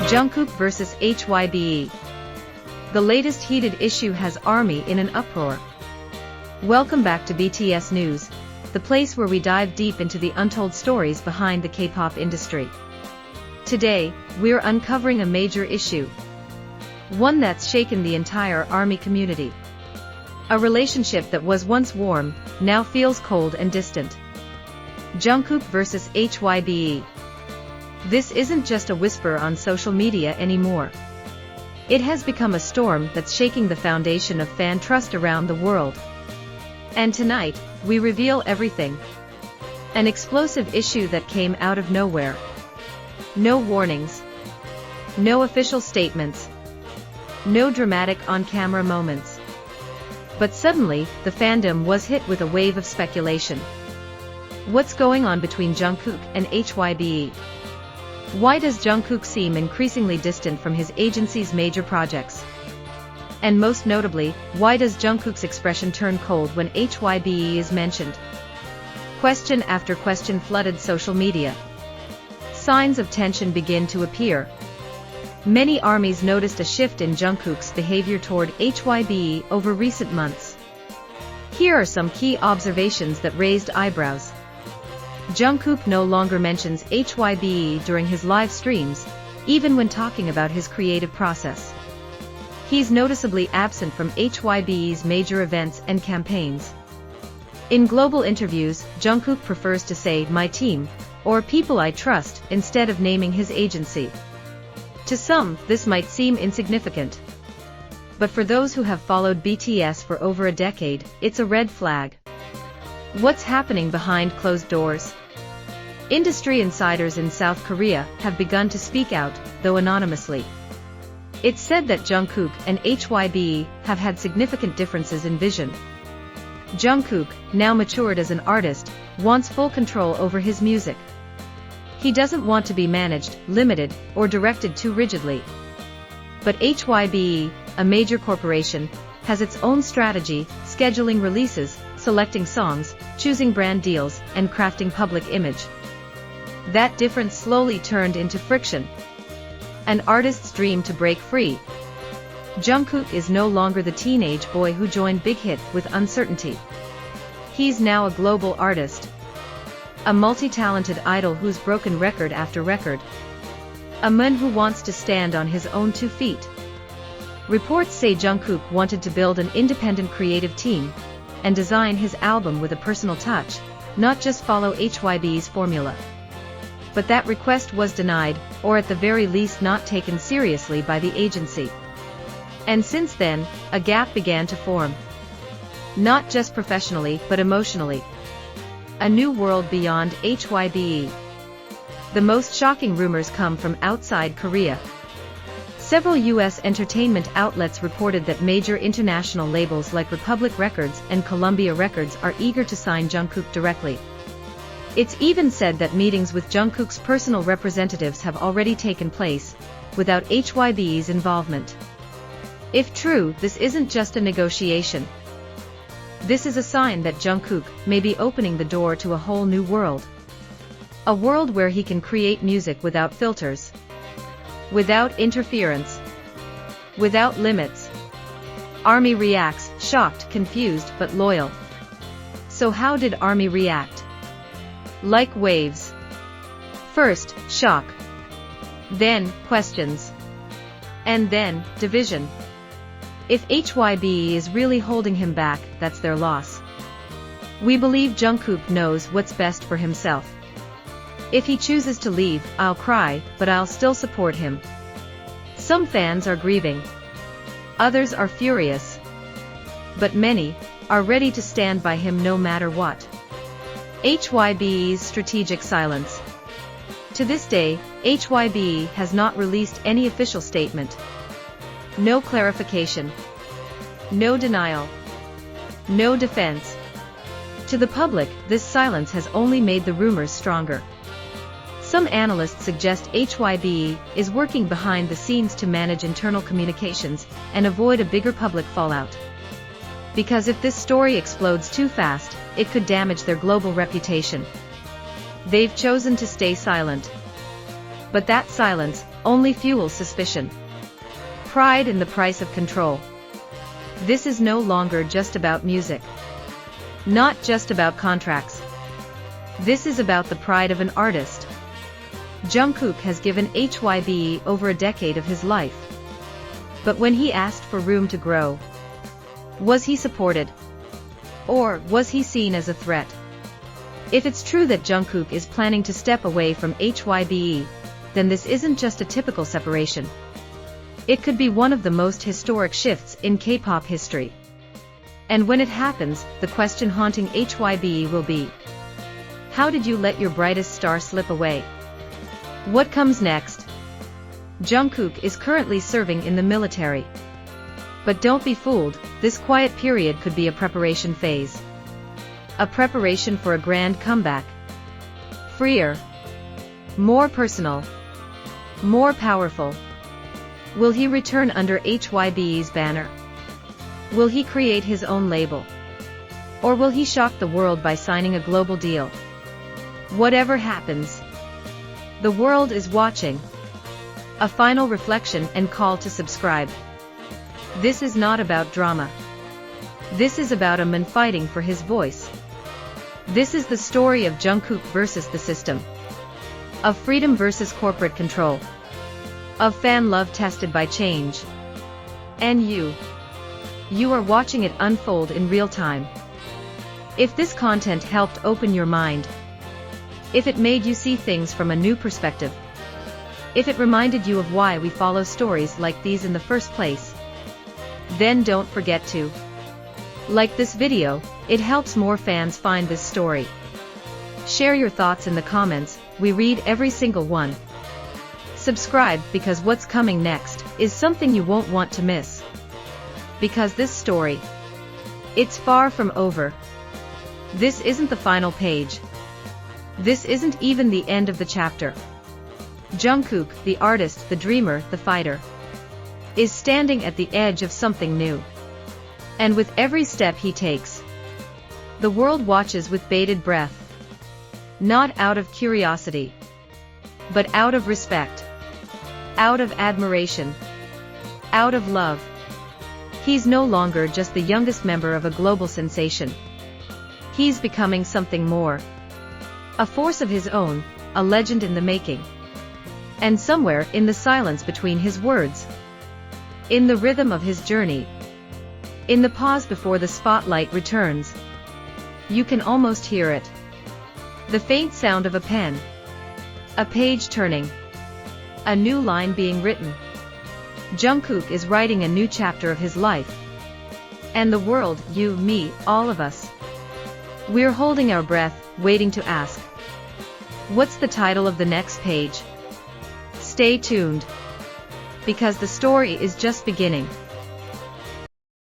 Jungkook vs HYBE. The latest heated issue has ARMY in an uproar. Welcome back to BTS News, the place where we dive deep into the untold stories behind the K-pop industry. Today, we're uncovering a major issue. One that's shaken the entire ARMY community. A relationship that was once warm, now feels cold and distant. Jungkook vs HYBE. This isn't just a whisper on social media anymore. It has become a storm that's shaking the foundation of fan trust around the world. And tonight, we reveal everything. An explosive issue that came out of nowhere. No warnings. No official statements. No dramatic on-camera moments. But suddenly, the fandom was hit with a wave of speculation. What's going on between Jungkook and HYBE? Why does Jungkook seem increasingly distant from his agency's major projects? And most notably, why does Jungkook's expression turn cold when HYBE is mentioned? Question after question flooded social media. Signs of tension begin to appear. Many ARMYs noticed a shift in Jungkook's behavior toward HYBE over recent months. Here are some key observations that raised eyebrows. Jungkook no longer mentions HYBE during his live streams, even when talking about his creative process. He's noticeably absent from HYBE's major events and campaigns. In global interviews, Jungkook prefers to say "my team" or "people I trust" instead of naming his agency. To some, this might seem insignificant. But for those who have followed BTS for over a decade, it's a red flag. What's happening behind closed doors? Industry insiders in South Korea have begun to speak out, though anonymously. It's said that Jungkook and HYBE have had significant differences in vision. Jungkook, now matured as an artist, wants full control over his music. He doesn't want to be managed, limited, or directed too rigidly. But HYBE, a major corporation, has its own strategy, scheduling releases, selecting songs, choosing brand deals, and crafting public image. That difference slowly turned into friction. An artist's dream to break free. Jungkook is no longer the teenage boy who joined Big Hit with uncertainty. He's now a global artist. A multi-talented idol who's broken record after record. A man who wants to stand on his own 2 feet. Reports say Jungkook wanted to build an independent creative team and design his album with a personal touch, not just follow HYBE's formula. But that request was denied, or at the very least not taken seriously by the agency. And since then, a gap began to form. Not just professionally, but emotionally. A new world beyond HYBE. The most shocking rumors come from outside Korea. Several U.S. entertainment outlets reported that major international labels like Republic Records and Columbia Records are eager to sign Jungkook directly. It's even said that meetings with Jungkook's personal representatives have already taken place, without HYBE's involvement. If true, this isn't just a negotiation. This is a sign that Jungkook may be opening the door to a whole new world. A world where he can create music without filters. Without interference. Without limits. ARMY reacts, shocked, confused, but loyal. So how did ARMY react? Like waves. First, shock. Then, questions. And then, division. If HYBE is really holding him back, that's their loss. We believe Jungkook knows what's best for himself. If he chooses to leave, I'll cry, but I'll still support him. Some fans are grieving. Others are furious. But many are ready to stand by him no matter what. HYBE's strategic silence. To this day, HYBE has not released any official statement. No clarification. No denial. No defense. To the public, this silence has only made the rumors stronger. Some analysts suggest HYBE is working behind the scenes to manage internal communications and avoid a bigger public fallout. Because if this story explodes too fast, it could damage their global reputation. They've chosen to stay silent. But that silence only fuels suspicion. Pride in the price of control. This is no longer just about music. Not just about contracts. This is about the pride of an artist. Jungkook has given HYBE over a decade of his life. But when he asked for room to grow, was he supported? Or was he seen as a threat? If it's true that Jungkook is planning to step away from HYBE, then this isn't just a typical separation. It could be one of the most historic shifts in K-pop history. And when it happens, the question haunting HYBE will be, how did you let your brightest star slip away? What comes next? Jungkook is currently serving in the military. But don't be fooled, this quiet period could be a preparation phase. A preparation for a grand comeback. Freer. More personal. More powerful. Will he return under HYBE's banner? Will he create his own label? Or will he shock the world by signing a global deal? Whatever happens, the world is watching. A final reflection and call to subscribe. This is not about drama. This is about a man fighting for his voice. This is the story of Jungkook versus the system. Of freedom versus corporate control. Of fan love tested by change. And you are watching it unfold in real time. If this content helped open your mind, if it made you see things from a new perspective, if it reminded you of why we follow stories like these in the first place, then don't forget to like this video. It helps more fans find this story. Share your thoughts in the comments, we read every single one. Subscribe, because what's coming next is something you won't want to miss. Because this story, it's far from over. This isn't the final page. This isn't even the end of the chapter. Jungkook, the artist, the dreamer, the fighter, is standing at the edge of something new. And with every step he takes, the world watches with bated breath. Not out of curiosity, but out of respect. Out of admiration. Out of love. He's no longer just the youngest member of a global sensation. He's becoming something more. A force of his own, a legend in the making. And somewhere in the silence between his words, in the rhythm of his journey, in the pause before the spotlight returns, you can almost hear it. The faint sound of a pen. A page turning. A new line being written. Jungkook is writing a new chapter of his life. And the world, you, me, all of us, we're holding our breath, waiting to ask, what's the title of the next page? Stay tuned. Because the story is just beginning.